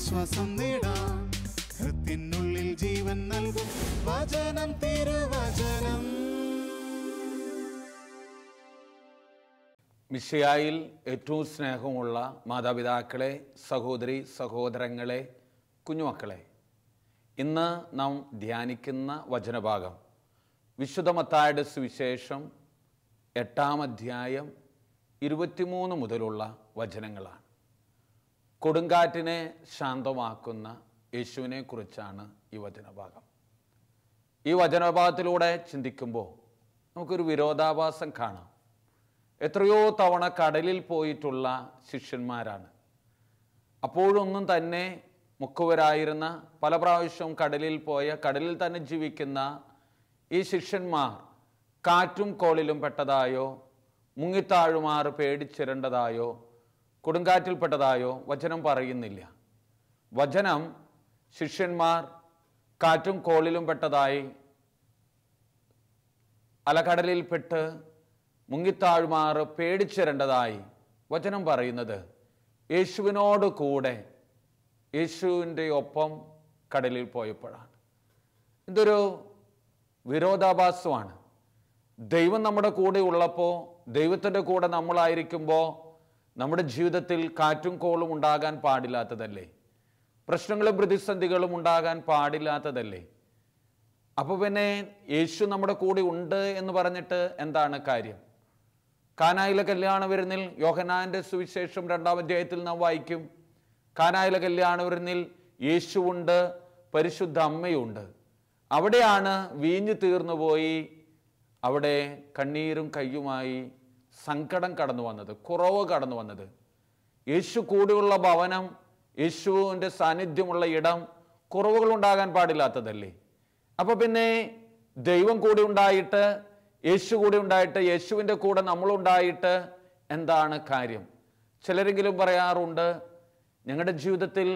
ആശ്വാസം നേടാം. ഹൃത്തിനുള്ളിൽ ജീവൻ നൽകും വചനം, തിരുവചനം. മിശിഹായിൽ ഏറ്റവും സ്നേഹമുള്ള മാതാപിതാക്കളെ, സഹോദരി സഹോദരങ്ങളെ, കുഞ്ഞുമക്കളെ, ഇന്ന് നാം ധ്യാനിക്കുന്ന വചനഭാഗം വിശുദ്ധ മത്തായിയുടെ സുവിശേഷം 8-ാം അധ്യായം 23 മുതലുള്ള വചനങ്ങളാണ്. കൊടുങ്കാറ്റിനെ ശാന്തമാക്കുന്ന യേശുവിനെ കുറിച്ചാണ് ഈ വചനഭാഗം. ഈ വചനഭാഗത്തിലൂടെ ചിന്തിക്കുമ്പോൾ നമുക്കൊരു വിരോധാഭാസം കാണാം. എത്രയോ തവണ കടലിൽ പോയിട്ടുള്ള ശിഷ്യന്മാരാണ്. അപ്പോഴൊന്നും തന്നെ മുക്കുവരായിരുന്ന, പല പ്രാവശ്യവും കടലിൽ പോയ, കടലിൽ തന്നെ ജീവിക്കുന്ന ഈ ശിഷ്യന്മാർ കാറ്റും കോളിലും പെട്ടതായോ, മുങ്ങിത്താഴുമാറ് പേടിച്ചിരണ്ടതായോ, കൊടുങ്കാറ്റിൽപ്പെട്ടതായോ വചനം പറയുന്നില്ല. വചനം ശിഷ്യന്മാർ കാറ്റും കോളിലും പെട്ടതായി, അലകടലിൽപ്പെട്ട് മുങ്ങിത്താഴുമാറ് പേടിച്ചിരണ്ടതായി വചനം പറയുന്നത് യേശുവിനോട് കൂടെ, യേശുവിൻ്റെ ഒപ്പം കടലിൽ പോയപ്പോഴാണ്. ഇതൊരു വിരോധാഭാസമാണ്. ദൈവം നമ്മുടെ കൂടെ ഉള്ളപ്പോൾ, ദൈവത്തിൻ്റെ കൂടെ നമ്മളായിരിക്കുമ്പോൾ നമ്മുടെ ജീവിതത്തിൽ കാറ്റും കോളും ഉണ്ടാകാൻ പാടില്ലാത്തതല്ലേ? പ്രശ്നങ്ങളും പ്രതിസന്ധികളും ഉണ്ടാകാൻ പാടില്ലാത്തതല്ലേ? അപ്പോൾ പിന്നെ യേശു നമ്മുടെ കൂടെ ഉണ്ട് എന്ന് പറഞ്ഞിട്ട് എന്താണ് കാര്യം? കാനായിലെ കല്യാണ വിരുന്നിൽ, യോഹന്നാന്റെ സുവിശേഷം 2-ാം അധ്യായത്തിൽ നാം വായിക്കും, കാനായിലെ കല്യാണ വിരുന്നിൽ യേശുവുണ്ട്, പരിശുദ്ധ അമ്മയുണ്ട്. അവിടെയാണ് വീഞ്ഞു തീർന്നുപോയി, അവിടെ കണ്ണീരും കയ്യുമായി സങ്കടം കടന്നു വന്നത്, കുറവ് കടന്നു വന്നത്. യേശു കൂടെയുള്ള ഭവനം, യേശുവിൻ്റെ സാന്നിധ്യമുള്ള ഇടം കുറവുകൾ ഉണ്ടാകാൻ പാടില്ലാത്തതല്ലേ? അപ്പോൾ പിന്നെ ദൈവം കൂടെ ഉണ്ടായിട്ട്, യേശു കൂടെ ഉണ്ടായിട്ട്, യേശുവിൻ്റെ കൂടെ നമ്മളുണ്ടായിട്ട് എന്താണ് കാര്യം? ചിലരെങ്കിലും പറയാറുണ്ട്, ഞങ്ങളുടെ ജീവിതത്തിൽ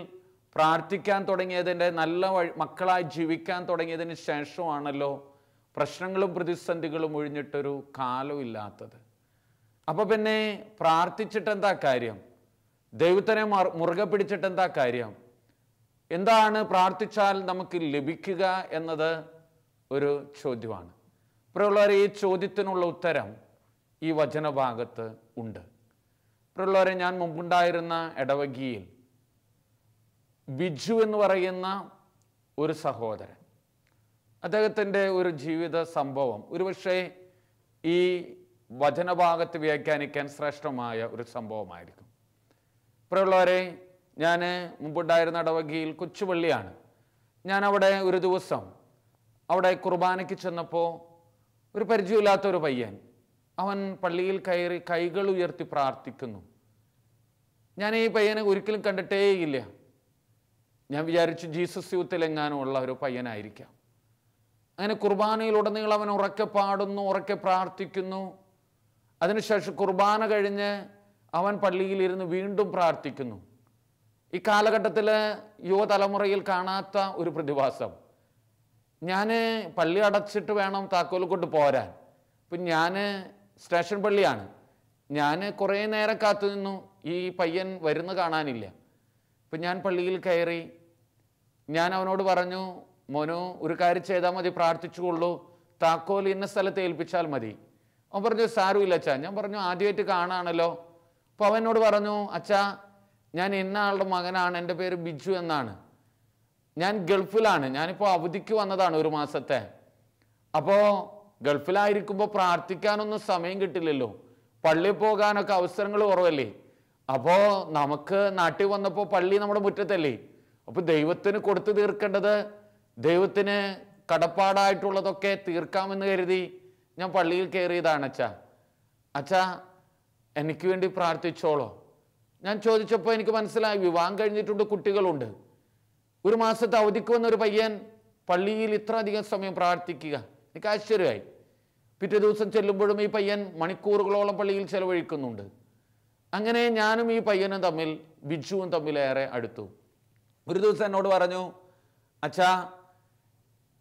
പ്രാർത്ഥിക്കാൻ തുടങ്ങിയതിൻ്റെ, നല്ല മക്കളായി ജീവിക്കാൻ തുടങ്ങിയതിന് ശേഷമാണല്ലോ പ്രശ്നങ്ങളും പ്രതിസന്ധികളും ഒഴിഞ്ഞിട്ടൊരു കാലമില്ലാത്തത്. അപ്പോൾ പിന്നെ പ്രാർത്ഥിച്ചിട്ട് എന്താ കാര്യം? ദൈവത്തിനെ മുറുകെ പിടിച്ചിട്ട് എന്താ കാര്യം? എന്താണ് പ്രാർത്ഥിച്ചാൽ നമുക്ക് ലഭിക്കുക എന്നത് ഒരു ചോദ്യമാണ്. പ്രിയമുള്ളവരെ, ഈ ചോദ്യത്തിനുള്ള ഉത്തരം ഈ വചനഭാഗത്ത് ഉണ്ട്. പ്രിയമുള്ളവരെ, ഞാൻ മുമ്പുണ്ടായിരുന്ന ഇടവകയിൽ ബിജു എന്ന് പറയുന്ന ഒരു സഹോദരൻ, അദ്ദേഹത്തിൻ്റെ ഒരു ജീവിത സംഭവം ഒരുപക്ഷെ ഈ വചനഭാഗത്ത് വ്യാഖ്യാനിക്കാൻ ശ്രേഷ്ഠമായ ഒരു സംഭവമായിരിക്കും. പ്രിയമുള്ളവരെ, ഞാൻ മുമ്പുണ്ടായിരുന്ന ഇടവകയിൽ കൊച്ചുപള്ളിയാണ്. ഞാൻ അവിടെ ഒരു ദിവസം അവിടെ കുർബാനയ്ക്ക് ചെന്നപ്പോൾ ഒരു പരിചയമില്ലാത്തൊരു പയ്യൻ, അവൻ പള്ളിയിൽ കയറി കൈകൾ ഉയർത്തി പ്രാർത്ഥിക്കുന്നു. ഞാൻ ഈ പയ്യനെ ഒരിക്കലും കണ്ടിട്ടേയില്ല. ഞാൻ വിചാരിച്ചു ജീസസ് യൂത്തിലെങ്ങാനും ഉള്ള ഒരു പയ്യനായിരിക്കാം. അങ്ങനെ കുർബാനയിലുടനീളം അവൻ ഉറക്കെ പാടുന്നു, ഉറക്കെ പ്രാർത്ഥിക്കുന്നു. അതിനുശേഷം കുർബാന കഴിഞ്ഞ് അവൻ പള്ളിയിലിരുന്ന് വീണ്ടും പ്രാർത്ഥിക്കുന്നു. ഈ കാലഘട്ടത്തിൽ യുവതലമുറയിൽ കാണാത്ത ഒരു പ്രതിഭാസം. ഞാൻ പള്ളി അടച്ചിട്ട് വേണം താക്കോൽ കൊണ്ട് പോരാൻ. ഇപ്പം ഞാൻ സ്റ്റേഷൻ പള്ളിയാണ്. ഞാൻ കുറേ നേരം കാത്തു നിന്നു, ഈ പയ്യൻ വരുന്ന കാണാനില്ല. ഇപ്പം ഞാൻ പള്ളിയിൽ കയറി. ഞാൻ അവനോട് പറഞ്ഞു, മോനു ഒരു കാര്യം ചെയ്താൽ മതി, പ്രാർത്ഥിച്ചുകൊള്ളൂ, താക്കോൽ ഇന്ന സ്ഥലത്ത് ഏൽപ്പിച്ചാൽ മതി. അവൻ പറഞ്ഞു സാരമില്ല അച്ഛാ. ഞാൻ പറഞ്ഞു ആദ്യമായിട്ട് കാണാണല്ലോ. അപ്പോൾ അവനോട് പറഞ്ഞു, അച്ഛാ ഞാൻ ഇന്ന ആളുടെ മകനാണ്, എൻ്റെ പേര് ബിജു എന്നാണ്, ഞാൻ ഗൾഫിലാണ്, ഞാനിപ്പോൾ അവധിക്ക് വന്നതാണ് ഒരു മാസത്തെ. അപ്പോൾ ഗൾഫിലായിരിക്കുമ്പോൾ പ്രാർത്ഥിക്കാനൊന്നും സമയം കിട്ടില്ലല്ലോ, പള്ളിയിൽ പോകാനൊക്കെ അവസരങ്ങൾ കുറവല്ലേ. അപ്പോൾ നമുക്ക് നാട്ടിൽ വന്നപ്പോൾ പള്ളി നമ്മുടെ മുറ്റത്തല്ലേ. അപ്പോൾ ദൈവത്തിന് കൊടുത്തു തീർക്കേണ്ടത്, ദൈവത്തിന് കടപ്പാടായിട്ടുള്ളതൊക്കെ തീർക്കാമെന്ന് കരുതി ഞാൻ പള്ളിയിൽ കയറിയതാണ്. അച്ഛാ എനിക്ക് വേണ്ടി പ്രാർത്ഥിച്ചോളോ. ഞാൻ ചോദിച്ചപ്പോൾ എനിക്ക് മനസ്സിലായി, വിവാഹം കഴിഞ്ഞിട്ടുണ്ട്, കുട്ടികളുണ്ട്. ഒരു മാസത്തെ അവധിക്ക് വന്നൊരു പയ്യൻ പള്ളിയിൽ ഇത്ര അധികം സമയം പ്രാർത്ഥിക്കുക, എനിക്ക് ആശ്ചര്യമായി. പിറ്റേ ദിവസം ചെല്ലുമ്പോഴും ഈ പയ്യൻ മണിക്കൂറുകളോളം പള്ളിയിൽ ചെലവഴിക്കുന്നുണ്ട്. അങ്ങനെ ഞാനും ഈ പയ്യനും തമ്മിൽ, ബിജുവും തമ്മിൽ ഏറെ അടുത്തു. ഒരു ദിവസം എന്നോട് പറഞ്ഞു, അച്ഛാ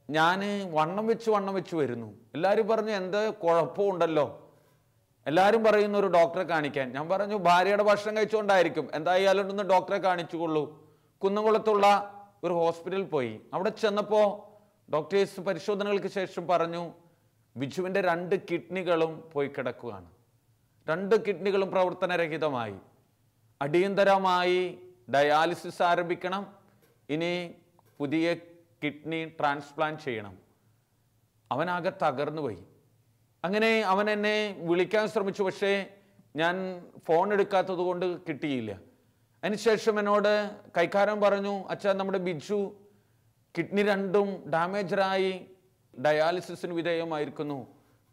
ഞാൻ വണ്ണം വെച്ച് വരുന്നു. എല്ലാവരും പറഞ്ഞു എന്ത് കുഴപ്പമുണ്ടല്ലോ, എല്ലാവരും പറയുന്നു ഒരു ഡോക്ടറെ കാണിക്കാൻ. ഞാൻ പറഞ്ഞു ഭാര്യയുടെ ഭക്ഷണം കഴിച്ചുകൊണ്ടായിരിക്കും, എന്തായാലും ഒന്ന് ഡോക്ടറെ കാണിച്ചുകൊള്ളൂ. കുന്നംകുളത്തുള്ള ഒരു ഹോസ്പിറ്റലിൽ പോയി. അവിടെ ചെന്നപ്പോൾ ഡോക്ടേഴ്സ് പരിശോധനകൾക്ക് ശേഷം പറഞ്ഞു, ബിജുവിൻ്റെ 2 കിഡ്നികളും പോയി കിടക്കുകയാണ്. 2 കിഡ്നികളും പ്രവർത്തനരഹിതമായി. അടിയന്തരമായി ഡയാലിസിസ് ആരംഭിക്കണം. ഇനി പുതിയ കിഡ്നി ട്രാൻസ്പ്ലാന്റ് ചെയ്യണം. അവനാകെ തകർന്നു പോയി. അങ്ങനെ അവൻ എന്നെ വിളിക്കാൻ ശ്രമിച്ചു. പക്ഷേ ഞാൻ ഫോൺ എടുക്കാത്തത് കൊണ്ട് കിട്ടിയില്ല. അതിനുശേഷം എന്നോട് കൈക്കാരൻ പറഞ്ഞു, അച്ഛാ, നമ്മുടെ ബിജു കിഡ്നി 2ഉം ഡാമേജറായി ഡയാലിസിസിന് വിധേയമായിരിക്കുന്നു.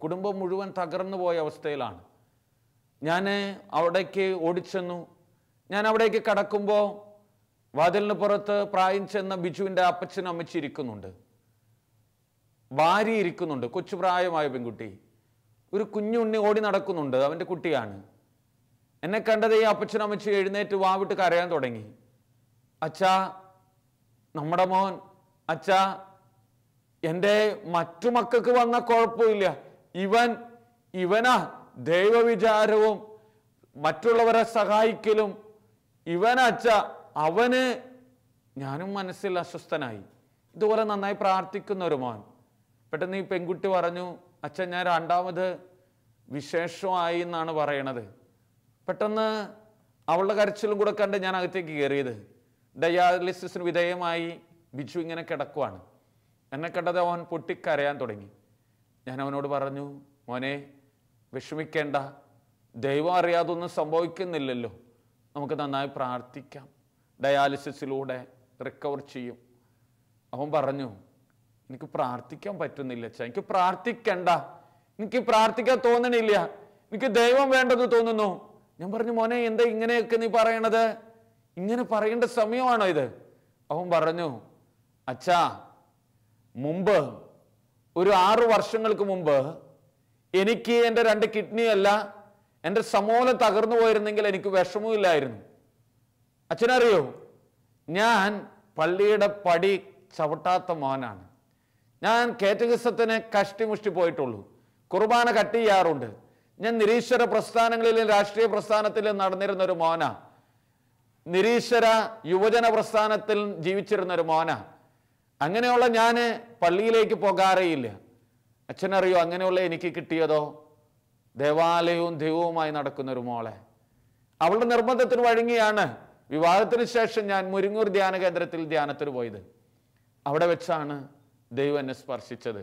കുടുംബം മുഴുവൻ തകർന്നു പോയ അവസ്ഥയിലാണ്. ഞാൻ അവിടേക്ക് ഓടിച്ചെന്നു. ഞാൻ അവിടേക്ക് കടക്കുമ്പോൾ വാതിലിന് പുറത്ത് പ്രായം ചെന്ന ബിജുവിൻ്റെ അപ്പച്ചനും അമ്മച്ചി ഇരിക്കുന്നുണ്ട്. ഭാര്യ ഇരിക്കുന്നുണ്ട്, കൊച്ചു പ്രായമായ പെൺകുട്ടി. ഒരു കുഞ്ഞുണ്ണി ഓടി നടക്കുന്നുണ്ട്, അവൻ്റെ കുട്ടിയാണ്. എന്നെ കണ്ടത് ഈ അപ്പച്ചനും അമ്മച്ചി എഴുന്നേറ്റ് വാവിട്ട് കരയാൻ തുടങ്ങി. അച്ഛാ, നമ്മുടെ മോൻ, അച്ഛാ, എൻ്റെ മറ്റു മക്കൾക്ക് വന്ന കുഴപ്പമില്ല, ഇവനാ ദൈവവിചാരവും മറ്റുള്ളവരെ സഹായിക്കലും ഇവനച്ഛ, അവന്. ഞാനും മനസ്സിൽ അസ്വസ്ഥനായി. ഇതുപോലെ നന്നായി പ്രാർത്ഥിക്കുന്ന ഒരു മോൻ. പെട്ടെന്ന് ഈ പെൺകുട്ടി പറഞ്ഞു, അച്ഛൻ, ഞാൻ 2ാമത് വിശേഷമായി എന്നാണ് പറയണത്. പെട്ടെന്ന് അവളുടെ കരച്ചിലും കൂടെ കണ്ട് ഞാൻ അകത്തേക്ക് കയറിയത്. ഡയാലിസിസിന് വിധേയമായി ബിജു ഇങ്ങനെ കിടക്കുവാണ്. എന്നെ കണ്ടത് അവൻ പൊട്ടിക്കരയാൻ തുടങ്ങി. ഞാൻ അവനോട് പറഞ്ഞു, മോനെ, വിഷമിക്കേണ്ട, ദൈവം അറിയാതൊന്നും സംഭവിക്കുന്നില്ലല്ലോ, നമുക്ക് നന്നായി പ്രാർത്ഥിക്കാം, ഡയാലിസിസിലൂടെ റിക്കവർ ചെയ്യും. അവൻ പറഞ്ഞു, എനിക്ക് പ്രാർത്ഥിക്കാൻ പറ്റുന്നില്ല അച്ഛാ, എനിക്ക് പ്രാർത്ഥിക്കണ്ട, എനിക്ക് പ്രാർത്ഥിക്കാൻ തോന്നണില്ല, എനിക്ക് ദൈവം വേണ്ടത് തോന്നുന്നു. ഞാൻ പറഞ്ഞു, മോനെ, എന്താ ഇങ്ങനെയൊക്കെ നീ പറയണത്? ഇങ്ങനെ പറയേണ്ട സമയമാണോ ഇത്? അവൻ പറഞ്ഞു, അച്ഛാ, മുമ്പ് ഒരു 6 വർഷങ്ങൾക്ക് മുമ്പ് എനിക്ക് എൻ്റെ 2 കിഡ്നി അല്ല, എൻ്റെ സമൂലം തകർന്നു പോയിരുന്നെങ്കിൽ എനിക്ക് വിഷമമില്ലായിരുന്നു. അച്ഛനറിയോ, ഞാൻ പള്ളിയുടെ പടി ചവിട്ടാത്ത മോനാണ്. ഞാൻ കാറ്റഗിസത്തിന് കഷ്ടിമുഷ്ടി പോയിട്ടുള്ളൂ. കുർബാന കട്ട് ചെയ്യാറുണ്ട്. ഞാൻ നിരീശ്വര പ്രസ്ഥാനങ്ങളിലും രാഷ്ട്രീയ പ്രസ്ഥാനത്തിലും നടന്നിരുന്ന ഒരു മോനാ. നിരീശ്വര യുവജന പ്രസ്ഥാനത്തിൽ ജീവിച്ചിരുന്ന ഒരു മോനാ. അങ്ങനെയുള്ള ഞാൻ പള്ളിയിലേക്ക് പോകാറേയില്ല. അച്ഛനറിയോ, അങ്ങനെയുള്ള എനിക്ക് കിട്ടിയതോ ദേവാലയവും ദൈവവുമായി നടക്കുന്ന ഒരു മോളെ. അവളുടെ നിർബന്ധത്തിന് വഴങ്ങിയാണ് വിവാഹത്തിന് ശേഷം ഞാൻ മുരിങ്ങൂർ ധ്യാന കേന്ദ്രത്തിൽ ധ്യാനത്തിന് പോയത്. അവിടെ വെച്ചാണ് ദൈവം എന്നെ സ്പർശിച്ചത്.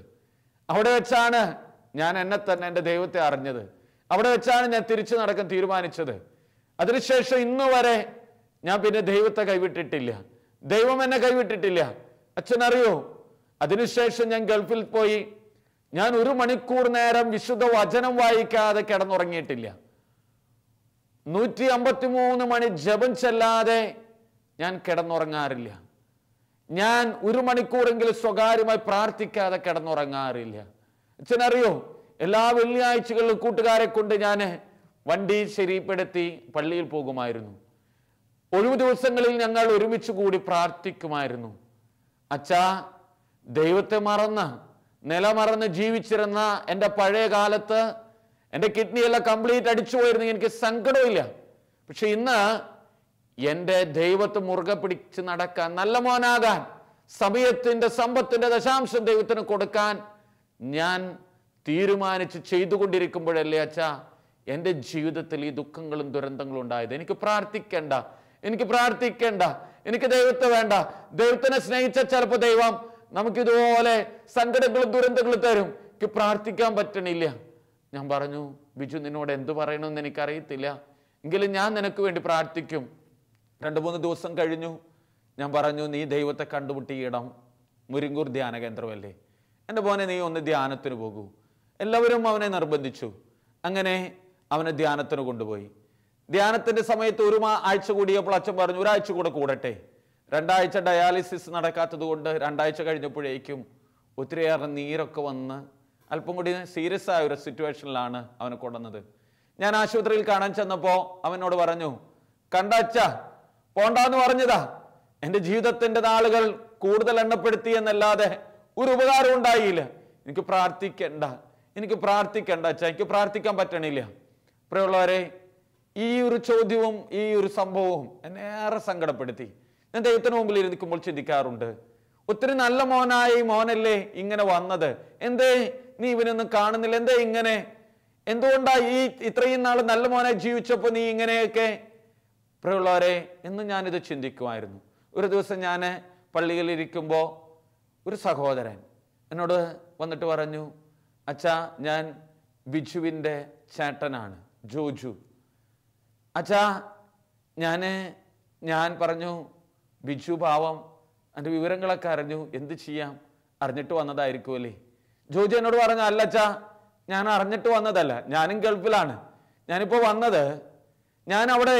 അവിടെ വെച്ചാണ് ഞാൻ എന്നെ തന്നെ, എൻ്റെ ദൈവത്തെ അറിഞ്ഞത്. അവിടെ വെച്ചാണ് ഞാൻ തിരിച്ചു നടക്കാൻ തീരുമാനിച്ചത്. അതിനുശേഷം ഇന്ന് വരെ ഞാൻ പിന്നെ ദൈവത്തെ കൈവിട്ടിട്ടില്ല. ദൈവം എന്നെ കൈവിട്ടിട്ടില്ല. അച്ഛനറിയോ, അതിനുശേഷം ഞാൻ ഗൾഫിൽ പോയി. ഞാൻ 1 മണിക്കൂർ നേരം വിശുദ്ധ വചനം വായിക്കാതെ കിടന്നുറങ്ങിയിട്ടില്ല. 153 മണി ജപം ചെല്ലാതെ ഞാൻ കിടന്നുറങ്ങാറില്ല. ഞാൻ 1 മണിക്കൂറെങ്കിലും സ്വകാര്യമായി പ്രാർത്ഥിക്കാതെ കിടന്നുറങ്ങാറില്ല. അച്ഛനറിയോ, എല്ലാ വെള്ളിയാഴ്ചകളിലും കൂട്ടുകാരെ കൊണ്ട് ഞാൻ വണ്ടി ശരിപ്പെടുത്തി പള്ളിയിൽ പോകുമായിരുന്നു. ഒഴിവു ദിവസങ്ങളിൽ ഞങ്ങൾ ഒരുമിച്ച് കൂടി പ്രാർത്ഥിക്കുമായിരുന്നു. അച്ഛാ, ദൈവത്തെ മറന്ന് നിലമറന്ന് ജീവിച്ചിരുന്ന എൻ്റെ പഴയ കാലത്ത് എൻ്റെ കിഡ്നിയെല്ലാം കംപ്ലീറ്റ് അടിച്ചു പോയിരുന്നു, എനിക്ക് സങ്കടമില്ല. പക്ഷെ ഇന്ന് എൻ്റെ ദൈവത്തെ മുറുകെ പിടിച്ച് നടക്കാൻ, നല്ല മോനാകാൻ, സമയത്തിൻ്റെ സമ്പത്തിൻ്റെ ദശാംശം ദൈവത്തിന് കൊടുക്കാൻ ഞാൻ തീരുമാനിച്ച് ചെയ്തുകൊണ്ടിരിക്കുമ്പോഴല്ലേ അച്ഛാ എൻ്റെ ജീവിതത്തിൽ ഈ ദുഃഖങ്ങളും ദുരന്തങ്ങളും ഉണ്ടായത്. എനിക്ക് പ്രാർത്ഥിക്കേണ്ട, എനിക്ക് പ്രാർത്ഥിക്കേണ്ട, എനിക്ക് ദൈവത്തെ വേണ്ട. ദൈവത്തിനെ സ്നേഹിച്ച ചിലപ്പോൾ ദൈവം നമുക്കിതുപോലെ സങ്കടങ്ങളും ദുരന്തങ്ങളും തരും. എനിക്ക് പ്രാർത്ഥിക്കാൻ പറ്റണില്ല. ഞാൻ പറഞ്ഞു, ബിജു, നിന്നോട് എന്ത് പറയണമെന്ന് എനിക്കറിയത്തില്ല, എങ്കിലും ഞാൻ നിനക്ക് വേണ്ടി പ്രാർത്ഥിക്കും. 2-3 ദിവസം കഴിഞ്ഞു. ഞാൻ പറഞ്ഞു, നീ ദൈവത്തെ കണ്ടുമുട്ടിയിടം മുരിങ്ങൂർ ധ്യാന കേന്ദ്രമല്ലേ, എൻ്റെ മോനെ, നീ ഒന്ന് ധ്യാനത്തിന് പോകൂ. എല്ലാവരും അവനെ നിർബന്ധിച്ചു. അങ്ങനെ അവനെ ധ്യാനത്തിന് കൊണ്ടുപോയി. ധ്യാനത്തിൻ്റെ സമയത്ത് 1 ആഴ്ച കൂടിയപ്പോൾ അച്ഛൻ പറഞ്ഞു, 1 ആഴ്ച കൂടെ കൂടട്ടെ. 2 ആഴ്ച ഡയാലിസിസ് നടക്കാത്തത് കൊണ്ട് 2 ആഴ്ച കഴിഞ്ഞപ്പോഴേക്കും ഒത്തിരിയേറെ നീരൊക്കെ വന്ന് അല്പം കൂടി സീരിയസ് ആയ ഒരു സിറ്റുവേഷനിലാണ് അവനെ കൊണ്ടുവന്നത്. ഞാൻ ആശുപത്രിയിൽ കാണാൻ ചെന്നപ്പോൾ അവനോട് പറഞ്ഞു, കണ്ട അച്ഛ, പോണ്ടാന്ന് പറഞ്ഞതാ. എൻ്റെ ജീവിതത്തിൻ്റെ നാളുകൾ കൂടുതൽ എണ്ണപ്പെടുത്തി എന്നല്ലാതെ ഒരു ഉപകാരം ഉണ്ടായില്ല. എനിക്ക് പ്രാർത്ഥിക്കണ്ട, എനിക്ക് പ്രാർത്ഥിക്കണ്ട അച്ഛ, എനിക്ക് പ്രാർത്ഥിക്കാൻ പറ്റണില്ല. പ്രിയമുള്ളവരെ, ഈ ഒരു ചോദ്യവും ഈ ഒരു സംഭവവും എന്നെ ഏറെ സങ്കടപ്പെടുത്തി. ഞാൻ ദൈവത്തിന് മുമ്പിൽ ഇരിക്കുമ്പോൾ ചിന്തിക്കാറുണ്ട്, ഒത്തിരി നല്ല മോനായി മോനല്ലേ ഇങ്ങനെ വന്നത്, എന്തേ നീ ഇവനൊന്നും കാണുന്നില്ല, എന്തേ ഇങ്ങനെ, എന്തുകൊണ്ടാ ഈ ഇത്രയും നാൾ നല്ല മോനായി ജീവിച്ചപ്പോൾ നീ ഇങ്ങനെയൊക്കെ? പ്രിയമുള്ളവരെ, എന്ന് ഞാനിത് ചിന്തിക്കുമായിരുന്നു. ഒരു ദിവസം ഞാൻ പള്ളിയിലിരിക്കുമ്പോൾ ഒരു സഹോദരൻ എന്നോട് വന്നിട്ട് പറഞ്ഞു, അച്ഛാ ഞാൻ ബിജുവിൻ്റെ ചേട്ടനാണ്, ജോജു. അച്ഛാ ഞാൻ പറഞ്ഞു, ബിജു പാവം, എൻ്റെ വിവരങ്ങളൊക്കെ അറിഞ്ഞു, എന്ത് ചെയ്യാം, അറിഞ്ഞിട്ട് വന്നതായിരിക്കുമല്ലേ. ജോജു എന്നോട് പറഞ്ഞു, അല്ലച്ചാ ഞാൻ അറിഞ്ഞിട്ട് വന്നതല്ല, ഞാനും ഗൾഫിലാണ്. ഞാനിപ്പോൾ വന്നത്, ഞാൻ അവിടെ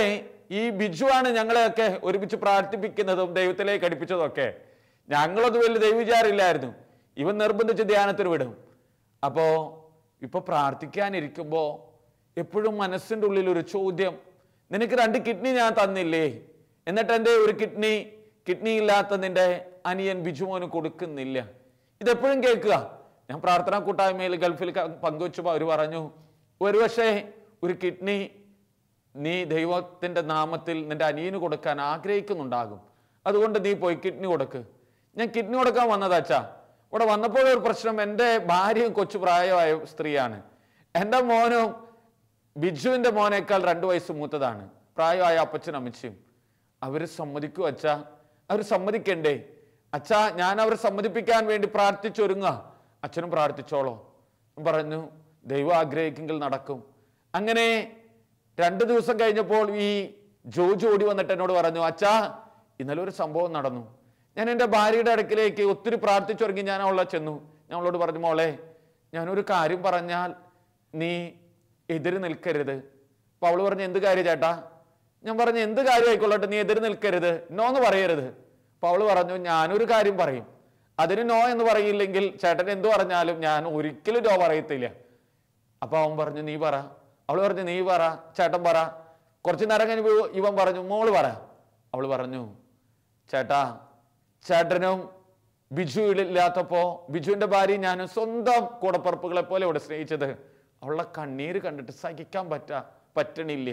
ഈ ബിജു ആണ് ഞങ്ങളെയൊക്കെ ഒരുമിച്ച് പ്രാർത്ഥിപ്പിക്കുന്നതും ദൈവത്തിലേക്ക് അടുപ്പിച്ചതും ഒക്കെ. ഞങ്ങളത് വലിയ ദൈവവിചാരമില്ലായിരുന്നു, ഇവൻ നിർബന്ധിച്ച് ധ്യാനത്തിന് വിടും. അപ്പോൾ ഇപ്പൊ പ്രാർത്ഥിക്കാനിരിക്കുമ്പോൾ എപ്പോഴും മനസ്സിൻ്റെ ഉള്ളിൽ ഒരു ചോദ്യം, നിനക്ക് 2 കിഡ്നി ഞാൻ തന്നില്ലേ, എന്നിട്ട് എൻ്റെ ഒരു കിഡ്നി ഇല്ലാത്ത നിന്റെ അനിയൻ ബിജുമോന് കൊടുക്കുന്നില്ല. ഇതെപ്പോഴും കേൾക്കുക. ഞാൻ പ്രാർത്ഥനാ കൂട്ടായ്മയിൽ ഗൾഫിൽ പങ്കുവച്ചപ്പോൾ അവർ പറഞ്ഞു, ഒരുപക്ഷെ ഒരു കിഡ്നി നീ ദൈവത്തിൻ്റെ നാമത്തിൽ നിന്റെ അനിയന് കൊടുക്കാൻ ആഗ്രഹിക്കുന്നുണ്ടാകും, അതുകൊണ്ട് നീ പോയി കിഡ്നി കൊടുക്ക്. ഞാൻ കിഡ്നി കൊടുക്കാൻ വന്നതാച്ചാ. ഇവിടെ വന്നപ്പോഴൊരു പ്രശ്നം, എൻ്റെ ഭാര്യയും കൊച്ചു പ്രായമായ സ്ത്രീയാണ്. എൻ്റെ മോനും ബിജുവിൻ്റെ മോനേക്കാൾ 2 വയസ്സ് മൂത്തതാണ്, പ്രായമായ അപ്പച്ചനും അമ്മച്ചിയും. അവർ സമ്മതിക്കൂ അച്ഛാ? അവർ സമ്മതിക്കണ്ടേ അച്ഛാ? ഞാൻ അവരെ സമ്മതിപ്പിക്കാൻ വേണ്ടി പ്രാർത്ഥിച്ചൊരുങ്ങുക, അച്ഛനും പ്രാർത്ഥിച്ചോളോ പറഞ്ഞു. ദൈവം ആഗ്രഹിക്കെങ്കിൽ നടക്കും. അങ്ങനെ 2 ദിവസം കഴിഞ്ഞപ്പോൾ ഈ ജോജു ഓടി വന്നിട്ട് എന്നോട് പറഞ്ഞു, അച്ഛാ ഇന്നലെ ഒരു സംഭവം നടന്നു. ഞാൻ എൻ്റെ ഭാര്യയുടെ അടുക്കിലേക്ക് ഒത്തിരി പ്രാർത്ഥിച്ചൊരുങ്ങി ഞാൻ അവളെ ചെന്നു. ഞാൻ അവളോട് പറഞ്ഞു, മോളെ ഞാനൊരു കാര്യം പറഞ്ഞാൽ നീ എതിര് നിൽക്കരുത്. അപ്പൊ അവള് പറഞ്ഞു, എന്ത് കാര്യം ചേട്ടാ? ഞാൻ പറഞ്ഞു, എന്ത് കാര്യം ആയിക്കൊള്ളട്ടെ, നീ എതിര് നിൽക്കരുത്, നോ എന്ന് പറയരുത്. അപ്പൊ അവള് പറഞ്ഞു, ഞാനൊരു കാര്യം പറയും, അതിന് നോ എന്ന് പറയില്ലെങ്കിൽ ചേട്ടൻ എന്തു പറഞ്ഞാലും ഞാൻ ഒരിക്കലും നോ പറയത്തില്ല. അപ്പൊ അവൻ പറഞ്ഞു, നീ പറ. അവള് പറഞ്ഞു, നീ പറ, ചേട്ടൻ പറ. കുറച്ചു നേരം കഴിഞ്ഞ് ഇവൻ പറഞ്ഞു, മോള് പറ. അവള് പറഞ്ഞു, ചേട്ടാ ചേട്ടനും ബിജു ഇല്ലാത്തപ്പോ ബിജുവിന്റെ ഭാര്യ ഞാനും സ്വന്തം കൂടപ്പറപ്പുകളെ പോലെ ഇവിടെ സ്നേഹിച്ചത്. അവളുടെ കണ്ണീര് കണ്ടിട്ട് സഹിക്കാൻ പറ്റണില്ല.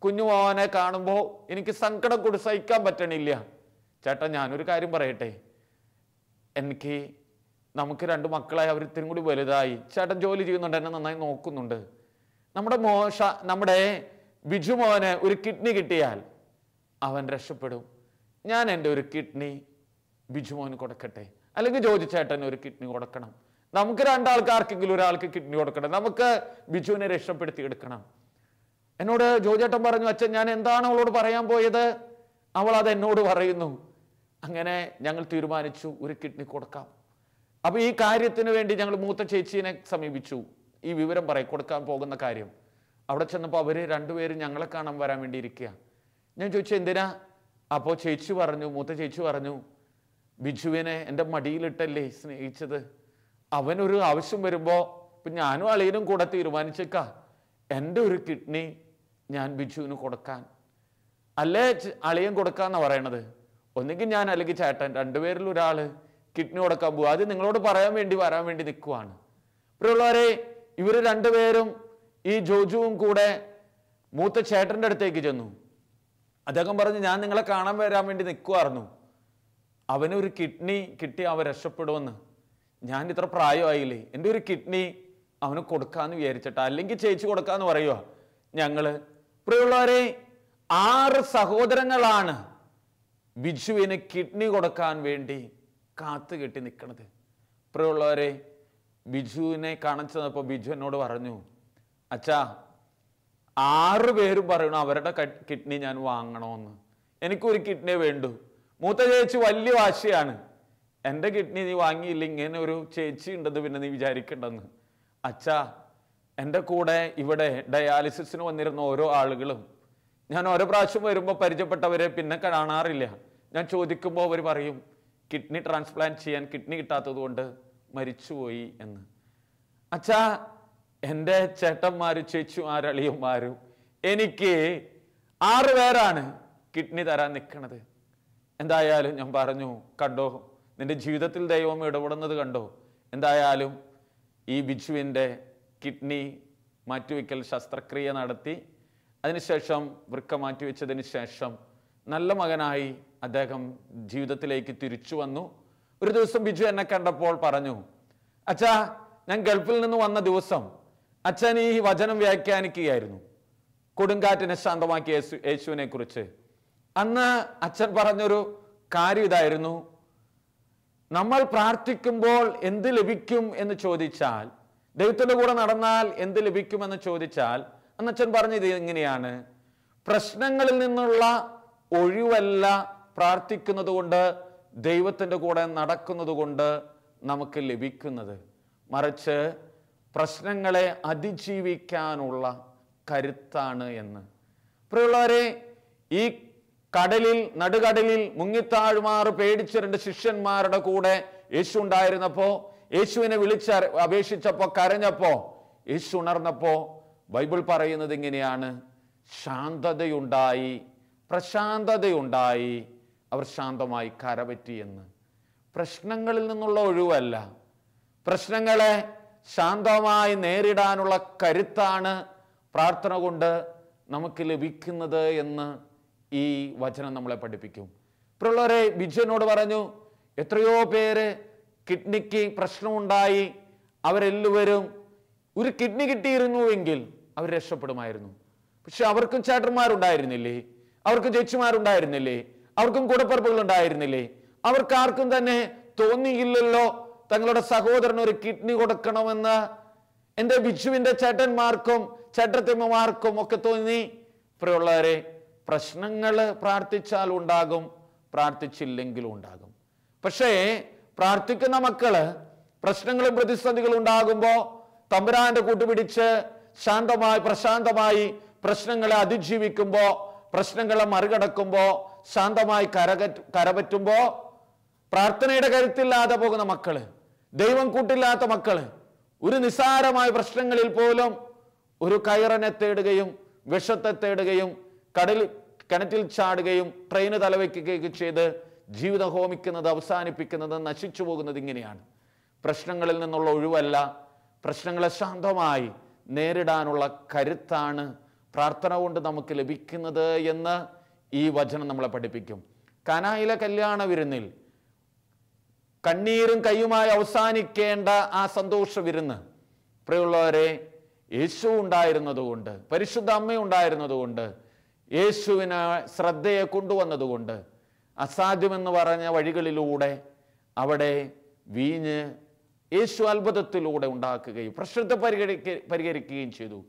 കുഞ്ഞുമോനെ കാണുമ്പോൾ എനിക്ക് സങ്കടം കൂടി സഹിക്കാൻ പറ്റണില്ല. ചേട്ടാ ഞാനൊരു കാര്യം പറയട്ടെ, നമുക്ക് 2 മക്കളായി, അവർ ഇത്തിരി കൂടി വലുതായി, ചേട്ടൻ ജോലി ചെയ്യുന്നുണ്ട്, എന്നെ നന്നായി നോക്കുന്നുണ്ട്. നമ്മുടെ ബിജു മോന് ഒരു കിഡ്നി കിട്ടിയാൽ അവൻ രക്ഷപ്പെടും. ഞാൻ എൻ്റെ ഒരു കിഡ്നി ബിജുമോന് കൊടുക്കട്ടെ, അല്ലെങ്കിൽ ജോജി ചേട്ടന് ഒരു കിഡ്നി കൊടുക്കണം. നമുക്ക് 2 ആൾക്കാർക്കെങ്കിലും ഒരാൾക്ക് കിഡ്നി കൊടുക്കണം, നമുക്ക് ബിജുവിനെ രക്ഷപ്പെടുത്തി എടുക്കണം. എന്നോട് ജോജേട്ടൻ പറഞ്ഞു, അച്ഛൻ ഞാൻ എന്താണ് അവളോട് പറയാൻ പോയത്, അവൾ അത് എന്നോട് പറയുന്നു. അങ്ങനെ ഞങ്ങൾ തീരുമാനിച്ചു ഒരു കിഡ്നി കൊടുക്കാം. അപ്പൊ ഈ കാര്യത്തിന് വേണ്ടി ഞങ്ങൾ മൂത്ത ചേച്ചീനെ സമീപിച്ചു, ഈ വിവരം കൊടുക്കാൻ പോകുന്ന കാര്യം. അവിടെ ചെന്നപ്പോൾ അവര് 2 പേരും ഞങ്ങളെ കാണാൻ വരാൻ വേണ്ടി ഇരിക്കുക. ഞാൻ ചോദിച്ചു, എന്തിനാ? അപ്പോൾ ചേച്ചി പറഞ്ഞു, മൂത്ത ചേച്ചി പറഞ്ഞു, ബിജുവിനെ എൻ്റെ മടിയിലിട്ടല്ലേ സ്നേഹിച്ചത്, അവനൊരു ആവശ്യം വരുമ്പോൾ ഇപ്പം ഞാനും അളിയനും കൂടെ തീരുമാനിച്ചേക്ക എൻ്റെ ഒരു കിഡ്നി ഞാൻ ബിജുവിന് കൊടുക്കാൻ, അല്ലേ അളിയൻ കൊടുക്കാന്നാ പറയണത്. ഒന്നുകിൽ ഞാൻ അല്ലെങ്കിൽ ചേട്ടൻ, 2 പേരിൽ ഒരാൾ കിഡ്നി കൊടുക്കാൻ പോകും. അത് നിങ്ങളോട് വരാൻ വേണ്ടി നിൽക്കുവാണ്. പ്രിയമുള്ളവരെ, ഇവർ 2 പേരും ഈ ജോജുവും കൂടെ മൂത്ത ചേട്ടൻ്റെ അടുത്തേക്ക് ചെന്നു. അദ്ദേഹം പറഞ്ഞു, ഞാൻ നിങ്ങളെ കാണാൻ വരാൻ വേണ്ടി നിൽക്കുമായിരുന്നു, അവനൊരു കിഡ്നി കിട്ടി അവൻ രക്ഷപ്പെടുമെന്ന്. ഞാൻ ഇത്ര പ്രായമായില്ലേ, എൻ്റെ ഒരു കിഡ്നി അവന് കൊടുക്കാന്ന് വിചാരിച്ചിട്ടാ, അല്ലെങ്കിൽ ചേച്ചി കൊടുക്കാന്ന് പറയുക ഞങ്ങള്. പ്രിയമുള്ളവരെ, 6 സഹോദരങ്ങളാണ് ബിജുവിന് കിഡ്നി കൊടുക്കാൻ വേണ്ടി കാത്തു കെട്ടി നിൽക്കണത്. പ്രിയമുള്ളവരെ, ബിജുവിനെ കാണിച്ചപ്പോൾ ബിജു എന്നോട് പറഞ്ഞു, അച്ഛാ 6 പേരും പറയണു അവരുടെ കിഡ്നി ഞാൻ വാങ്ങണമെന്ന്, എനിക്കൊരു കിഡ്നി വേണ്ടു. മൂത്ത ചേച്ചി വലിയ വാശിയാണ്, എൻ്റെ കിഡ്നി നീ വാങ്ങിയില്ല, ഇങ്ങനെ ഒരു ചേച്ചി ഉണ്ടെന്ന് പിന്നെ നീ വിചാരിക്കണ്ടെന്ന്. അച്ഛാ, എൻ്റെ കൂടെ ഇവിടെ ഡയാലിസിസിന് വന്നിരുന്ന ഓരോ ആളുകളും ഞാൻ ഓരോ പ്രാവശ്യം വരുമ്പോൾ പരിചയപ്പെട്ടവരെ പിന്നെ കാണാറില്ല. ഞാൻ ചോദിക്കുമ്പോൾ അവർ പറയും കിഡ്നി ട്രാൻസ്പ്ലാന്റ് ചെയ്യാൻ കിഡ്നി കിട്ടാത്തത് കൊണ്ട് മരിച്ചുപോയി എന്ന്. അച്ഛാ, എൻ്റെ ചേട്ടന്മാരും ചേച്ചിമാരും അളിയന്മാരും എനിക്ക് 6 പേരാണ് കിഡ്നി തരാൻ നിൽക്കണത്. എന്തായാലും ഞാൻ പറഞ്ഞു, കണ്ടോ നിന്റെ ജീവിതത്തിൽ ദൈവം ഇടപെടുന്നത് കണ്ടോ. എന്തായാലും ഈ ബിജുവിൻ്റെ കിഡ്നി മാറ്റിവെക്കൽ ശസ്ത്രക്രിയ നടത്തി, അതിനുശേഷം വൃക്ക മാറ്റിവെച്ചതിന് ശേഷം നല്ല മകനായി അദ്ദേഹം ജീവിതത്തിലേക്ക് തിരിച്ചു വന്നു. ഒരു ദിവസം ബിജു എന്നെ കണ്ടപ്പോൾ പറഞ്ഞു, അച്ഛാ, ഞാൻ ഗൾഫിൽ നിന്ന് വന്ന ദിവസം അച്ഛൻ ഈ വചനം വ്യാഖ്യാനിക്കുകയായിരുന്നു, കൊടുങ്കാറ്റിനെ ശാന്തമാക്കിയ യേശുവിനെ കുറിച്ച്. അന്ന് അച്ഛൻ പറഞ്ഞൊരു കാര്യം ഇതായിരുന്നു, നമ്മൾ പ്രാർത്ഥിക്കുമ്പോൾ എന്ത് ലഭിക്കും എന്ന് ചോദിച്ചാൽ, ദൈവത്തിന്റെ കൂടെ നടന്നാൽ എന്ത് ലഭിക്കുമെന്ന് ചോദിച്ചാൽ, അന്ന് അച്ഛൻ പറഞ്ഞത് ഇങ്ങനെയാണ്, പ്രശ്നങ്ങളിൽ നിന്നുള്ള ഒഴിവല്ല പ്രാർത്ഥിക്കുന്നത് കൊണ്ട്, ദൈവത്തിന്റെ കൂടെ നടക്കുന്നത് കൊണ്ട് നമുക്ക് ലഭിക്കുന്നത്, മറിച്ച് പ്രശ്നങ്ങളെ അതിജീവിക്കാനുള്ള കരുത്താണ് എന്ന്. പ്രിയമുള്ളവരെ, ഈ കടലിൽ, നടുകടലിൽ മുങ്ങിത്താഴുമാറ് പേടിച്ച 2 ശിഷ്യന്മാരുടെ കൂടെ യേശു ഉണ്ടായിരുന്നപ്പോ, യേശുവിനെ അപേക്ഷിച്ചപ്പോ, കരഞ്ഞപ്പോ, യേശു ഉണർന്നപ്പോ ബൈബിൾ പറയുന്നത് ഇങ്ങനെയാണ്, ശാന്തതയുണ്ടായി, പ്രശാന്തതയുണ്ടായി, അവർ ശാന്തമായി കരപറ്റി എന്ന്. പ്രശ്നങ്ങളിൽ നിന്നുള്ള ഒഴിവല്ല, പ്രശ്നങ്ങളെ ശാന്തമായി നേരിടാനുള്ള കരുത്താണ് പ്രാർത്ഥന കൊണ്ട് നമുക്ക് ലഭിക്കുന്നത് എന്ന് ഈ വചനം നമ്മളെ പഠിപ്പിക്കും. പ്രിയമുള്ളവരെ, ബിജുവിനോട് പറഞ്ഞു, എത്രയോ പേര് കിഡ്നിക്ക് പ്രശ്നമുണ്ടായി, അവരെല്ലാവരും ഒരു കിഡ്നി കിട്ടിയിരുന്നുവെങ്കിൽ അവർ രക്ഷപ്പെടുമായിരുന്നു. പക്ഷെ അവർക്കും ചേട്ടന്മാരുണ്ടായിരുന്നില്ലേ, അവർക്കും ചേച്ചിമാരുണ്ടായിരുന്നില്ലേ, അവർക്കും കൂടപ്പിറപ്പുകൾ ഉണ്ടായിരുന്നില്ലേ? അവർക്കാർക്കും തന്നെ തോന്നിയില്ലല്ലോ തങ്ങളുടെ സഹോദരന് ഒരു കിഡ്നി കൊടുക്കണമെന്ന്. എൻ്റെ ബിജുവിൻ്റെ ചേട്ടന്മാർക്കും ചേട്ടത്തിമ്മമാർക്കും ഒക്കെ തോന്നി. പ്രിയമുള്ളവരെ, പ്രശ്നങ്ങൾ പ്രാർത്ഥിച്ചാൽ ഉണ്ടാകും, പ്രാർത്ഥിച്ചില്ലെങ്കിലും ഉണ്ടാകും. പക്ഷേ പ്രാർത്ഥിക്കുന്ന മക്കള് പ്രശ്നങ്ങളും പ്രതിസന്ധികളും ഉണ്ടാകുമ്പോൾ തമ്പുരാന്റെ കൂട്ടുപിടിച്ച് ശാന്തമായി, പ്രശാന്തമായി പ്രശ്നങ്ങളെ അതിജീവിക്കുമ്പോ, പ്രശ്നങ്ങളെ മറികടക്കുമ്പോ, ശാന്തമായി കരപറ്റുമ്പോ, പ്രാർത്ഥനയുടെ കരുത്തില്ലാതെ പോകുന്ന മക്കള്, ദൈവം കൂട്ടില്ലാത്ത മക്കള് ഒരു നിസ്സാരമായ പ്രശ്നങ്ങളിൽ പോലും ഒരു കയറിനെ തേടുകയും വിഷത്തെ തേടുകയും കിണറ്റിൽ ചാടുകയും ട്രെയിന് തലവയ്ക്കുകയും ചെയ്ത് ജീവിതം ഹോമിക്കുന്നത്, അവസാനിപ്പിക്കുന്നത്, നശിച്ചു പോകുന്നത് ഇങ്ങനെയാണ്. പ്രശ്നങ്ങളിൽ നിന്നുള്ള ഒഴിവല്ല, പ്രശ്നങ്ങളെ ശാന്തമായി നേരിടാനുള്ള കരുത്താണ് പ്രാർത്ഥന കൊണ്ട് നമുക്ക് ലഭിക്കുന്നത് എന്ന് ഈ വചനം നമ്മളെ പഠിപ്പിക്കും. കാനായിലെ കല്യാണ വിരുന്നിൽ കണ്ണീരും കയ്യുമായി അവസാനിക്കേണ്ട ആ സന്തോഷ വിരുന്ന്, പ്രിയമുള്ളവരെ, യേശു ഉണ്ടായിരുന്നതുകൊണ്ട്, പരിശുദ്ധ അമ്മ ഉണ്ടായിരുന്നതുകൊണ്ട്, യേശുവിന് ശ്രദ്ധയെ കൊണ്ടുവന്നതുകൊണ്ട്, അസാധ്യമെന്ന് പറഞ്ഞ വഴികളിലൂടെ അവിടെ വീഞ്ഞ് യേശു അത്ഭുതത്തിലൂടെ ഉണ്ടാക്കുകയും പ്രശ്നത്തെ പരിഹരിക്കുകയും ചെയ്തു.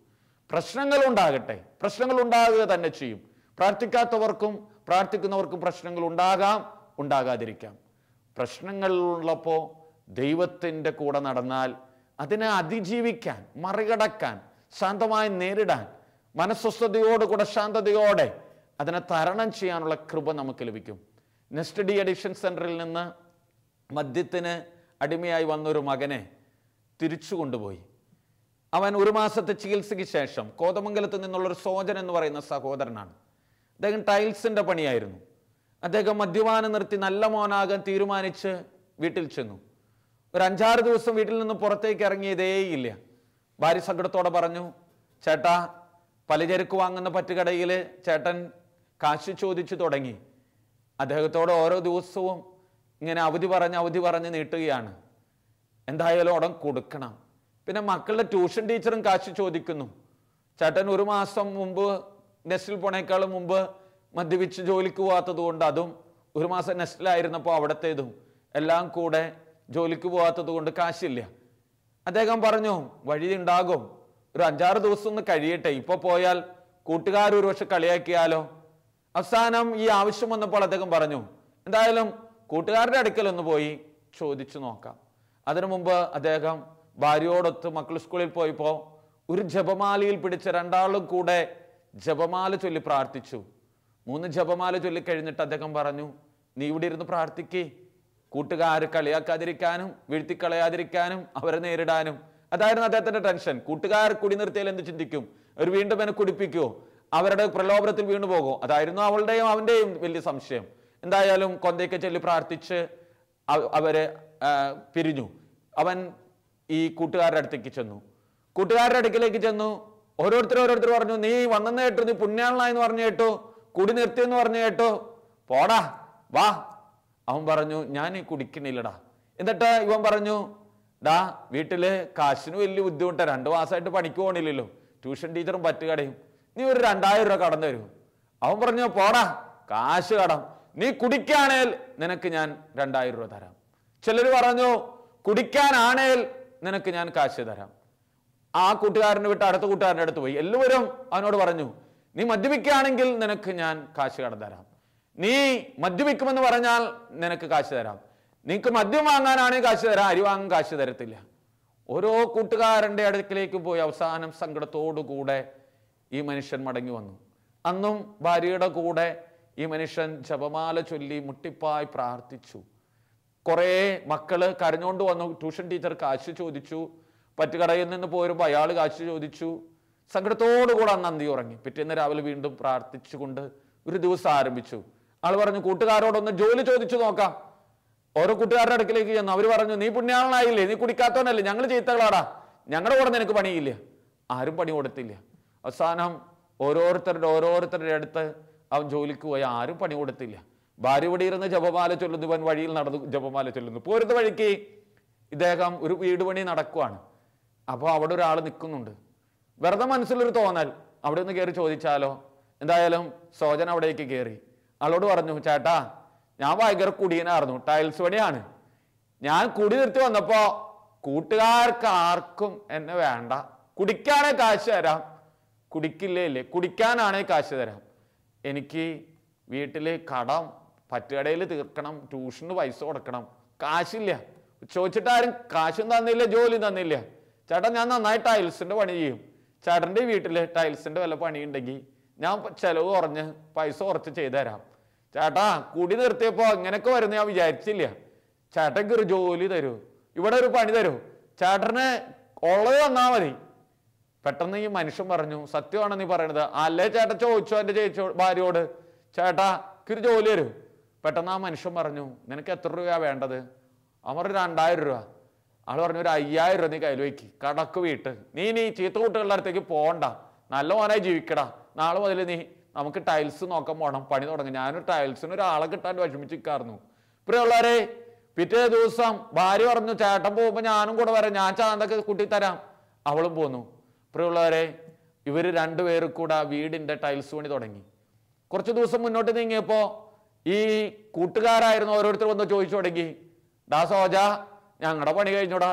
പ്രശ്നങ്ങൾ ഉണ്ടാകട്ടെ, പ്രശ്നങ്ങൾ ഉണ്ടാകുക തന്നെ ചെയ്യും. പ്രാർത്ഥിക്കാത്തവർക്കും പ്രാർത്ഥിക്കുന്നവർക്കും പ്രശ്നങ്ങൾ ഉണ്ടാകാം, ഉണ്ടാകാതിരിക്കാം. പ്രശ്നങ്ങളുള്ളപ്പോൾ ദൈവത്തിൻ്റെ കൂടെ നടന്നാൽ അതിനെ അതിജീവിക്കാൻ, മറികടക്കാൻ, ശാന്തമായി നേരിടാൻ, മനസ്വസ്ഥതയോടുകൂടെ ശാന്തതയോടെ അതിനെ തരണം ചെയ്യാനുള്ള കൃപ നമുക്ക് ലഭിക്കും. നെസ്റ്റ് ഡി അഡിക്ഷൻ സെന്ററിൽ നിന്ന് മദ്യത്തിന് അടിമയായി വന്നൊരു മകനെ തിരിച്ചു കൊണ്ടുപോയി. അവൻ 1 മാസത്തെ ചികിത്സയ്ക്ക് ശേഷം കോതമംഗലത്ത് നിന്നുള്ളൊരു സോജൻ എന്ന് പറയുന്ന സഹോദരനാണ്. അദ്ദേഹം ടൈൽസിന്റെ പണിയായിരുന്നു. അദ്ദേഹം മദ്യപാനം നിർത്തി നല്ല മോനാകാൻ തീരുമാനിച്ച് വീട്ടിൽ ചെന്നു. ഒരു 5-6 ദിവസം വീട്ടിൽ നിന്ന് പുറത്തേക്ക് ഇറങ്ങിയതേയില്ല. ഭാര്യ സങ്കടത്തോടെ പറഞ്ഞു, ചേട്ടാ, പലചരക്ക് വാങ്ങുന്ന പറ്റുകടയിൽ ചേട്ടൻ കാശ് ചോദിച്ചു തുടങ്ങി. അദ്ദേഹത്തോട് ഓരോ ദിവസവും ഇങ്ങനെ അവധി പറഞ്ഞ് നീട്ടുകയാണ്. എന്തായാലും ഉടൻ കൊടുക്കണം. പിന്നെ മക്കളുടെ ട്യൂഷൻ ടീച്ചറും കാശ് ചോദിക്കുന്നു. ചേട്ടൻ 1 മാസം മുമ്പ് നെസ്റ്റിൽ പോണേക്കാളും മുമ്പ് മദ്യപിച്ച് ജോലിക്ക് പോകാത്തത് കൊണ്ട് അതും, 1 മാസം നെസ്റ്റിലായിരുന്നപ്പോൾ അവിടത്തേതും എല്ലാം കൂടെ ജോലിക്ക് പോകാത്തത് കൊണ്ട് കാശില്ല. അദ്ദേഹം പറഞ്ഞു, വഴി ഉണ്ടാകും, ഒരു 5-6 ദിവസം ഒന്ന് കഴിയട്ടെ, ഇപ്പൊ പോയാൽ കൂട്ടുകാർ ഒരു പക്ഷെ കളിയാക്കിയാലോ. അവസാനം ഈ ആവശ്യം വന്നപ്പോൾ അദ്ദേഹം പറഞ്ഞു, എന്തായാലും കൂട്ടുകാരുടെ അടുക്കൽ ഒന്ന് പോയി ചോദിച്ചു നോക്കാം. അതിനു മുമ്പ് അദ്ദേഹം ഭാര്യയോടൊത്ത് മക്കൾ സ്കൂളിൽ പോയപ്പോൾ ഒരു ജപമാലയിൽ പിടിച്ച 2 ആളും കൂടെ ജപമാല ചൊല്ലി പ്രാർത്ഥിച്ചു. 3 ജപമാല ചൊല്ലി കഴിഞ്ഞിട്ട് അദ്ദേഹം പറഞ്ഞു, നീ ഇവിടെ ഇരുന്ന് പ്രാർത്ഥിക്കേ, കൂട്ടുകാർ കളിയാക്കാതിരിക്കാനും വീഴ്ത്തിക്കളയാതിരിക്കാനും അവരെ നേരിടാനും. അതായിരുന്നു അദ്ദേഹത്തിന്റെ ടെൻഷൻ. കൂട്ടുകാർ കുടി നിർത്തിയാൽ എന്ത് ചിന്തിക്കും, അവർ വീണ്ടും എന്നെ കുടിപ്പിക്കുമോ, അവരുടെ പ്രലോഭനത്തിൽ വീണു പോകുമോ, അതായിരുന്നു അവളുടെയും അവന്റെയും വലിയ സംശയം. എന്തായാലും കൊന്തയൊക്കെ ചൊല്ലി പ്രാർത്ഥിച്ച് അവരെ പിരിഞ്ഞു. അവൻ ഈ കൂട്ടുകാരുടെ അടുത്തേക്ക് ചെന്നു. കൂട്ടുകാരുടെ അടുക്കിലേക്ക് ചെന്നു. ഓരോരുത്തർ പറഞ്ഞു, നീ വന്നെന്ന് കേട്ടു, നീ പുണ്യാളനായെന്ന് പറഞ്ഞു കേട്ടു, കുടി നിർത്തിയെന്ന് പറഞ്ഞു കേട്ടു, പോടാ വാ. അവൻ പറഞ്ഞു ഞാൻ ഈ കുടിക്കണില്ലടാ. എന്നിട്ട് ഇവൻ പറഞ്ഞു, ഡാ വീട്ടില് കാശിന് വലിയ ബുദ്ധിമുട്ടാ, 2 മാസമായിട്ട് പണിക്ക് പോകണില്ലല്ലോ, ട്യൂഷൻ ടീച്ചറും പറ്റുകടയും, നീ ഒരു 2000 രൂപ കടം തരൂ. അവൻ പറഞ്ഞു, പോടാ കാശ് കടം, നീ കുടിക്കാണേൽ നിനക്ക് ഞാൻ 2000 രൂപ തരാം. ചിലർ പറഞ്ഞു കുടിക്കാനാണേൽ നിനക്ക് ഞാൻ കാശ് തരാം. ആ കൂട്ടുകാരനെ വിട്ട് അടുത്ത കൂട്ടുകാരൻ്റെ അടുത്ത് പോയി. എല്ലാവരും അവനോട് പറഞ്ഞു, നീ മദ്യപിക്കുകയാണെങ്കിൽ നിനക്ക് ഞാൻ കാശ് കടം തരാം, നീ മദ്യപിക്കുമെന്ന് പറഞ്ഞാൽ നിനക്ക് കാശ് തരാം, നിനക്ക് മദ്യം വാങ്ങാനാണെങ്കിൽ കാശ് തരാം, അരി വാങ്ങാൻ കാശ് തരത്തില്ല. ഓരോ കൂട്ടുകാരൻ്റെ അടുക്കിലേക്ക് പോയി അവസാനം സങ്കടത്തോടുകൂടെ ഈ മനുഷ്യൻ മടങ്ങി വന്നു. അന്നും ഭാര്യയുടെ കൂടെ ഈ മനുഷ്യൻ ജപമാല ചൊല്ലി മുട്ടിപ്പായി പ്രാർത്ഥിച്ചു. കുറേ മക്കള് കരഞ്ഞോണ്ട് വന്നു. ട്യൂഷൻ ടീച്ചർ കാശ് ചോദിച്ചു, പറ്റുകടയിൽ നിന്ന് പോരുമ്പോൾ അയാൾ കാശ് ചോദിച്ചു. സങ്കടത്തോടുകൂടെ അന്ന് അന്തി ഉറങ്ങി. പിറ്റേന്ന് രാവിലെ വീണ്ടും പ്രാർത്ഥിച്ചുകൊണ്ട് ഒരു ദിവസം ആരംഭിച്ചു. ആൾ പറഞ്ഞു, കൂട്ടുകാരോടൊന്ന് ജോലി ചോദിച്ചു നോക്കാം. ഓരോ കൂട്ടുകാരുടെ അടുക്കിലേക്ക് ചെന്നു. അവർ പറഞ്ഞു, നീ പുണ്യാളനായില്ലേ, നീ കുടിക്കാത്തവനല്ലേ, ഞങ്ങൾ ചീത്തകളാടാ, ഞങ്ങളുടെ കൂടെ നിനക്ക് പണിയില്ല. ആരും പണി കൊടുത്തില്ല. അവസാനം ഓരോരുത്തരുടെ അടുത്ത് അവൻ ജോലിക്ക് പോയി. ആരും പണി കൊടുത്തില്ല. ഭാര്യ ഇവിടെ ഇരുന്ന് ജപമാല ചൊല്ലുന്നു, ഇവൻ വഴിയിൽ നടന്നു ജപമാല ചൊല്ലുന്നു. പോരുന്ന വഴിക്ക് ഇദ്ദേഹം ഒരു വീട് പണി നടക്കുവാണ്. അപ്പോൾ അവിടെ ഒരാൾ നിൽക്കുന്നുണ്ട്. വെറുതെ മനസ്സിലൊരു തോന്നൽ, അവിടെ ഒന്ന് കയറി ചോദിച്ചാലോ. എന്തായാലും സോജൻ അവിടേക്ക് കയറി. ആളോട് പറഞ്ഞു, ചേട്ടാ ഞാൻ ഭയങ്കര കുടിയനായിരുന്നു, ടൈൽസ് പണിയാണ്, ഞാൻ കുടി നിർത്തി വന്നപ്പോ കൂട്ടുകാർക്ക് ആർക്കും എന്നെ വേണ്ട, കുടിക്കാനേ കാശ് തരാം, കുടിക്കില്ലേ കുടിക്കാനാണേ കാശ് തരാം, എനിക്ക് വീട്ടില് കടം പറ്റുകടയിൽ തീർക്കണം, ട്യൂഷന് പൈസ കൊടുക്കണം, കാശില്ല. ചോദിച്ചിട്ടാരും കാശും തന്നില്ല, ജോലി തന്നില്ല. ചേട്ടാ ഞാൻ നന്നായി ടൈൽസിന്റെ പണി ചെയ്യും, ചേട്ടൻ്റെ വീട്ടില് ടൈൽസിന്റെ വല്ല പണി ഉണ്ടെങ്കിൽ ഞാൻ ചെലവ് കുറഞ്ഞ് പൈസ കുറച്ച് ചെയ്തു തരാം. ചേട്ടാ കുടി നിർത്തിയപ്പോ ഇങ്ങനെയൊക്കെ വരുന്ന ഞാൻ വിചാരിച്ചില്ല, ചേട്ടക്ക് ഒരു ജോലി തരൂ, ഇവിടെ ഒരു പണി തരൂ, ചേട്ടന് ഉള്ളത് തന്നാ മതി. പെട്ടെന്ന് ഈ മനുഷ്യൻ പറഞ്ഞു, സത്യമാണ് നീ പറയണത്, അല്ലേ ചേട്ടൻ ചോദിച്ചു എൻ്റെ ഭാര്യയോട്, ചേട്ടാ ഒരു ജോലി തരൂ. പെട്ടെന്ന് ആ മനുഷ്യൻ പറഞ്ഞു, നിനക്ക് എത്ര രൂപ വേണ്ടത്? അവർ 2000 രൂപ. ആൾ പറഞ്ഞു, ഒരു 5000 രൂപ നീ കയ്യിൽ വയ്ക്ക്, കടക്ക് വീട്ട്, നീ ചീത്ത കൂട്ടുകളുടെ അടുത്തേക്ക് പോകണ്ട, നല്ല മോനായി ജീവിക്കടാ, നാളെ മുതൽ നമുക്ക് ടൈൽസ് നോക്കാൻ പോകണം, പണി തുടങ്ങും. ഞാനൊരു ടൈൽസിന് ഒരാളെ കിട്ടാൻ വിഷമിച്ചിരിക്കായിരുന്നു. പ്രിയമുള്ളവരെ, പിറ്റേ ദിവസം ഭാര്യ പറഞ്ഞു, ചേട്ടൻ പോകുമ്പോൾ ഞാനും കൂടെ വരാം, ഞാൻ ചാന്തൊക്കെ കൂട്ടി തരാം. അവളും പോന്നു. പ്രിയമുള്ളവരെ, ഇവർ 2 പേരും കൂടെ വീടിന്റെ ടൈൽസ് പണി തുടങ്ങി. കുറച്ച് ദിവസം മുന്നോട്ട് നീങ്ങിയപ്പോ ഈ കൂട്ടുകാരായിരുന്നു ഓരോരുത്തർ വന്ന് ചോദിച്ചു തുടങ്ങി, ഡാ സോജ ഞങ്ങളുടെ പണി കഴിഞ്ഞോടാ,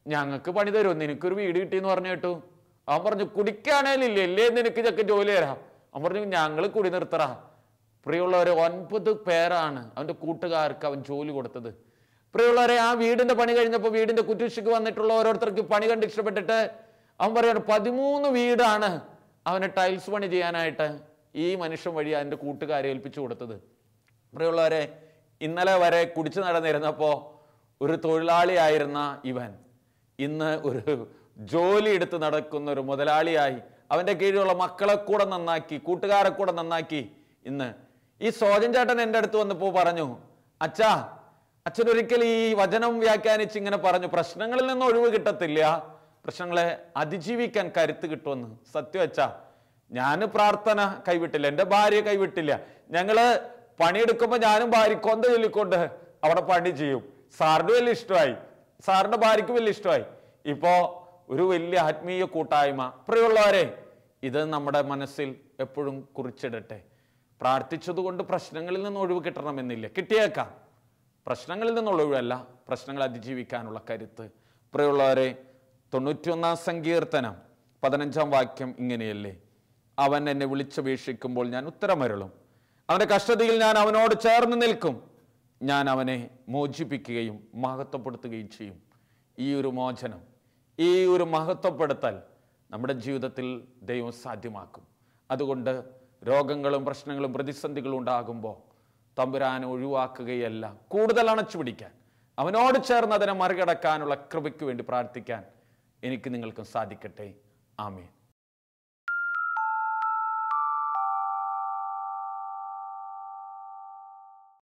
ഞങ്ങൾക്ക് പണി തരുമോ, നിനക്കൊരു വീട് കിട്ടിയെന്ന് പറഞ്ഞു കേട്ടു. അവൻ പറഞ്ഞു, കുടിക്കാണേലില്ലേ, ഇല്ലേ നിനക്ക് ചെക്ക് ജോലി തരാം. അവൻ പറഞ്ഞു, ഞങ്ങൾ കുടി നിർത്തറാ. പ്രിയമുള്ളവരെ, 9 പേരാണ് അവൻ്റെ കൂട്ടുകാർക്ക് അവൻ ജോലി കൊടുത്തത്. പ്രിയമുള്ളവരെ, ആ വീടിന്റെ പണി കഴിഞ്ഞപ്പോൾ വീടിന്റെ കുറ്റിശിക്ക് വന്നിട്ടുള്ള ഓരോരുത്തർക്ക് പണി കണ്ട് ഇഷ്ടപ്പെട്ടിട്ട് അവൻ പറയാണ്, 13 വീടാണ് അവന് ടൈൽസ് പണി ചെയ്യാനായിട്ട് ഈ മനുഷ്യൻ വഴി അതിൻ്റെ കൂട്ടുകാരെ ഏൽപ്പിച്ചു കൊടുത്തത്. പ്രിയമുള്ളവരെ, ഇന്നലെ വരെ കുടിച്ചു നടന്നിരുന്നപ്പോൾ ഒരു തൊഴിലാളിയായിരുന്ന ഇവൻ ഇന്ന് ഒരു ജോലി എടുത്ത് നടക്കുന്ന ഒരു മുതലാളിയായി, അവൻ്റെ കീഴിലുള്ള മക്കളെ കൂടെ നന്നാക്കി, കൂട്ടുകാരെ കൂടെ നന്നാക്കി. ഇന്ന് ഈ സോജൻ ചേട്ടൻ എൻ്റെ അടുത്ത് വന്നപ്പോൾ പറഞ്ഞു, അച്ഛൻ ഒരിക്കൽ ഈ വചനം വ്യാഖ്യാനിച്ച് ഇങ്ങനെ പറഞ്ഞു, പ്രശ്നങ്ങളിൽ നിന്ന് ഒഴിവ് കിട്ടത്തില്ല, പ്രശ്നങ്ങളെ അതിജീവിക്കാൻ കരുത്ത് കിട്ടുമെന്ന്. സത്യം അച്ഛാ, ഞാൻ പ്രാർത്ഥന കൈവിട്ടില്ല, എൻ്റെ ഭാര്യ കൈവിട്ടില്ല, ഞങ്ങള് പണിയെടുക്കുമ്പോൾ ഞാനും ഭാര്യ കൊന്ത ചൊല്ലിക്കൊണ്ട് അവിടെ പണി ചെയ്യും. സാറിന് വലിയ ഇഷ്ടമായി, സാറിന്റെ ഭാര്യയ്ക്ക് വലിയ ഇഷ്ടമായി. ഇപ്പോ ഒരു വലിയ ആത്മീയ കൂട്ടായ്മ. പ്രിയമുള്ളവരെ, ഇത് നമ്മുടെ മനസ്സിൽ എപ്പോഴും കുറിച്ചിടട്ടെ. പ്രാർത്ഥിച്ചതുകൊണ്ട് പ്രശ്നങ്ങളിൽ നിന്ന് ഒഴിവ് കിട്ടണമെന്നില്ല, കിട്ടിയേക്കാം. പ്രശ്നങ്ങളിൽ നിന്നുള്ള ഒഴിവല്ല, പ്രശ്നങ്ങൾ അതിജീവിക്കാനുള്ള കരുത്ത്. പ്രിയമുള്ളവരെ, 91 സങ്കീർത്തനം 15 വാക്യം ഇങ്ങനെയല്ലേ, അവൻ എന്നെ വിളിച്ചപേക്ഷിക്കുമ്പോൾ ഞാൻ ഉത്തരമരുളും, അവന്റെ കഷ്ടതയിൽ ഞാൻ അവനോട് ചേർന്ന് നിൽക്കും, ഞാൻ അവനെ മോചിപ്പിക്കുകയും മഹത്വപ്പെടുത്തുകയും ചെയ്യും. ഈ ഒരു മോചനം, ഈ ഒരു മഹത്വപ്പെടുത്തൽ നമ്മുടെ ജീവിതത്തിൽ ദൈവം സാധ്യമാക്കും. അതുകൊണ്ട് രോഗങ്ങളും പ്രശ്നങ്ങളും പ്രതിസന്ധികളും ഉണ്ടാകുമ്പോൾ തമ്പുരാനെ ഒഴിവാക്കുകയല്ല, കൂടുതൽ അണച്ചു പിടിക്കാൻ, അവനോട് ചേർന്ന് അതിനെ മറികടക്കാനുള്ള കൃപയ്ക്ക് വേണ്ടി പ്രാർത്ഥിക്കാൻ എനിക്ക് നിങ്ങൾക്കും സാധിക്കട്ടെ. ആമേൻ.